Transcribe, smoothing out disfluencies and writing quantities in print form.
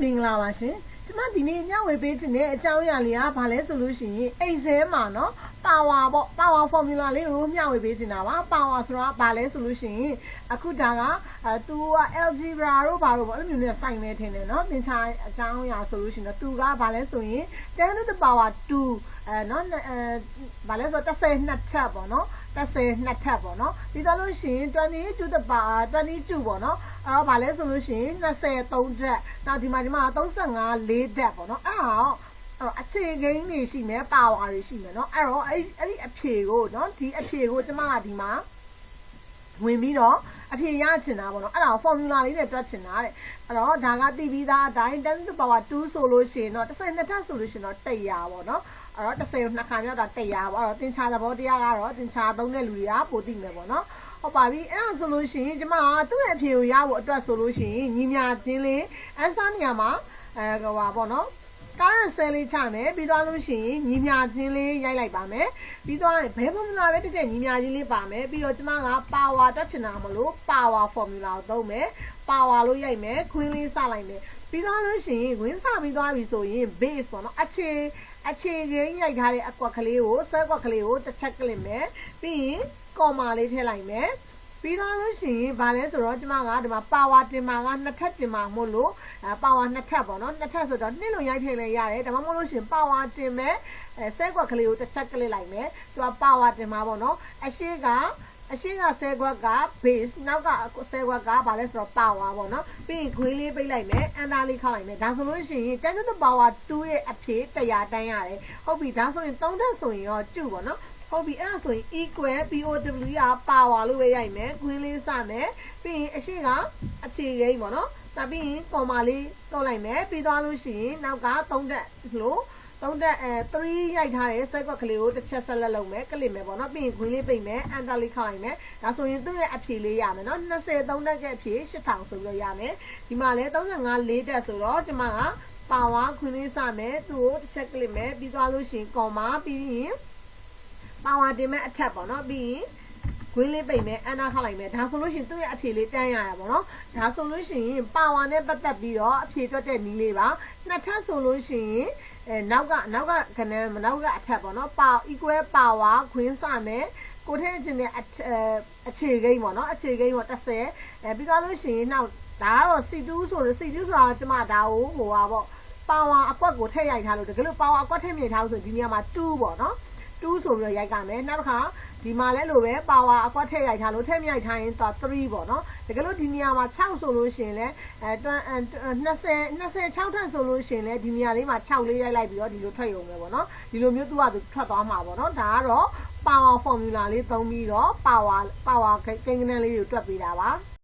မင်္ဂလာပါရှင်ကျမဒီနေ့ညဝေပေးခြင်းနဲ့အကြောင်းအရာလေးကဘာလဲဆိုလို့ရှိရင်အိမ်ဆဲမှာနော်ပါဝါပေါ့ပါဝါ formula လေးကိုမျှဝေပေးခြင်းတာပါပါဝါဆိုတာဘာလဲဆိုလို့ရှိရင်အခုဒါကသူက algebra တို့ဘာလို့ပေါ့အဲ့လိုမျိုးနဲ့စိုက်နေထင်တယ်နော်သင်္ချာအကြောင်းအရာဆိုလို့ရှိရင်တော့သူကဘာလဲဆိုရင်10 to the power 2နော်ဘာလဲဆို12ထပ်ပေါ့နော်12ထပ်ပေါ့နော်ပြီးတော့လို့ရှိရင်20 to the power 22ပေါ့နော်အဲ့တော့ဘာလဲဆိုလို့ရှိရင်23ထပ်နောက်ဒီမှာ35 4ထပ်ပေါ့နော်အဲ့တော့အခြေကိန်းတွေရှိမယ်ပါဝါတွေရှိမယ်เนาะအဲ့တော့အဲ့ဒီအဖြေကိုเนาะဒီအဖြေကိုကျမကဒီမှာဝင်ပြီးတော့အဖြေရချင်တာပေါ့เนาะအဲ့ဒါ formula လေးနဲ့တွက်ချင်တာတဲ့အဲ့တော့ဒါကသိပြီးသားအတိုင်း10 to the power 2ဆိုလို့ရှိရင်တော့12ထပ်ဆိုလို့ရှိရင်တော့100ပေါ့เนาะအဲ့တော့10ကိုနှစ်ခါမြောက်တာ100ပေါ့အဲ့တော့သင်္ချာသဘောတရားကတော့သင်္ချာသုံးတဲ့လူတွေကပိုသိမယ်ပေါ့เนาะဟုတ်ပါပြီအဲ့ဒါဆိုလို့ရှိရင်ကျမကသူ့ရဲ့အဖြေကိုရဖို့အတွက်ဆိုလို့ရှိရင်ညီမြချင်းလေး answer နေရာမှာဟိုပါပေါ့เนาะcurrent cell လေးချမယ်ပြီးသွားလို့ရှိရင်ညီမြချင်းလေးရိုက်လိုက်ပါမယ်ပြီးသွားရင်ဘယ် formula ပဲတက်ညီမြချင်းလေးပါမယ်ပြီးတော့ကျမက power တွက်ချင်တာမလို့ power formula ကိုသုံးမယ် power လို့ရိုက်မယ်ခွင်းလေးစလိုက်မယ်ပြီးသွားလို့ရှိရင်ခွင်းစပြီးသွားပြီဆိုရင် base ပေါ့နော်အခြေချင်းရိုက်ထားတဲ့အကွက်ကလေးကိုဆွဲကွက်ကလေးကိုတစ်ချက်ကလစ်မယ်ပြီးရင် comma လေးထည့်လိုက်မယ်ပြီးတော့လို့ရှိရင်ဗာလဲဆိုတော့ကျမကဒီမှာ power တင်မှာကနှစ်ထပ်တင်မှာမို့လို့power နှစ်ထပ်ပေါ့နော်နှစ်ထပ်ဆိုတော့နှစ်လုံးရိုက်ထည့်လဲရတယ်ဒါမှမဟုတ်လို့ရှိရင် power တင်မဲ့ဆဲကွက်ကလေးကိုတစ်ချက်ကလစ်လိုက်မယ်သူက power တင်မှာပေါ့နော်အရှိကဆဲကွက်က base နောက်ကဆဲကွက်ကဗာလဲဆိုတော့ power ပေါ့နော်ပြီးရင်ခွေးလေးပိတ်လိုက်မယ် enter လေးခောက်လိုက်မယ်ဒါဆိုလို့ရှိရင်10 to the power 2ရဲ့အဖြေ100တန်းရတယ်ဟုတ်ပြီဒါဆိုရင်3ထပ်ဆိုရင်ရောကျုပေါ့နော်ဟုတ်ပြီအဲ့ဒါဆိုရင် equal pow က power လို့ပဲရိုက်မယ်ခွင်းလေးစမယ်ပြီးရင်အရှိကအခြေကိန်းပေါ့နော်နောက်ပြီးရင် comma လေးတုံးလိုက်မယ်ပြီးသွားလို့ရှိရင်နောက်က3တက်လို့3တက်3ရိုက်ထားတဲ့ set ကလေးကိုတစ်ချက်ဆက်လက်လုပ်မယ်ကလစ်မယ်ပေါ့နော်ပြီးရင်ခွင်းလေးပိတ်မယ် enter လေးခောက်လိုက်မယ်ဒါဆိုရင်သူ့ရဲ့အဖြေလေးရမယ်နော်23တက်ရဲ့အဖြေ8000ဆိုပြီးတော့ရမယ်ဒီမှာလဲ35 4တက်ဆိုတော့ဒီမှာက power ခွင်းလေးစမယ်သူ့ကိုတစ်ချက်ကလစ်မယ်ပြီးသွားလို့ရှိရင် comma ပြီးရင်power တင်မဲ့အထက်ပေါ့နော်ပြီးရင်ခွင်းလေးပိတ်မယ်အနာခောက်လိုက်မယ်ဒါဆိုလို့ရှိရင်သူ့ရဲ့အဖြေလေးတန်းရရပေါ့နော်ဒါဆိုလို့ရှိရင် power နဲ့ပတ်သက်ပြီးတော့အဖြေတွက်တဲ့နည်းလေးပါနှစ်ထပ်ဆိုလို့ရှိရင်နောက်ကခဏနောက်ကအထက်ပေါ့နော် power equal power ခွင်းစမယ်ကိုထည့်ခြင်းနဲ့အခြေကိန်းပေါ့နော်အခြေကိန်းကို30ပြီးသွားလို့ရှိရင်နောက်ဒါကတော့ C2 ဆိုတော့ C2 ဆိုတာကကျမဒါကိုဟိုပါပေါ့ power အကွက်ကိုထည့်ရိုက်ထားလို့တကယ်လို့ power အကွက်ထည့်မြိုက်ထားလို့ဆိုဒီနေရာမှာ2ပေါ့နော်2ဆိုပြီးတော့ရိုက်ကမယ်နောက်တစ်ခါဒီမှာလဲလို့ပဲ power အကွက်ထည့်ရိုက်ထားလို့ထည့်မြိုက်ထားရင်တော့3ပေါ့နော်တကယ်လို့ဒီနေရာမှာ6ဆိုလို့ရှိရင်လဲ26ထပ်ဆိုလို့ရှိရင်လဲဒီနေရာလေးမှာ6လေးရိုက်လိုက်ပြီးတော့ဒီလိုထွက်ရုံပဲပေါ့နော်ဒီလိုမျိုးသူကသူထွက်သွားမှာပေါ့နော်ဒါကတော့ power formula လေးသုံးပြီးတော့ power ကိန်းဂဏန်းလေးကိုတွက်ပေးတာပါ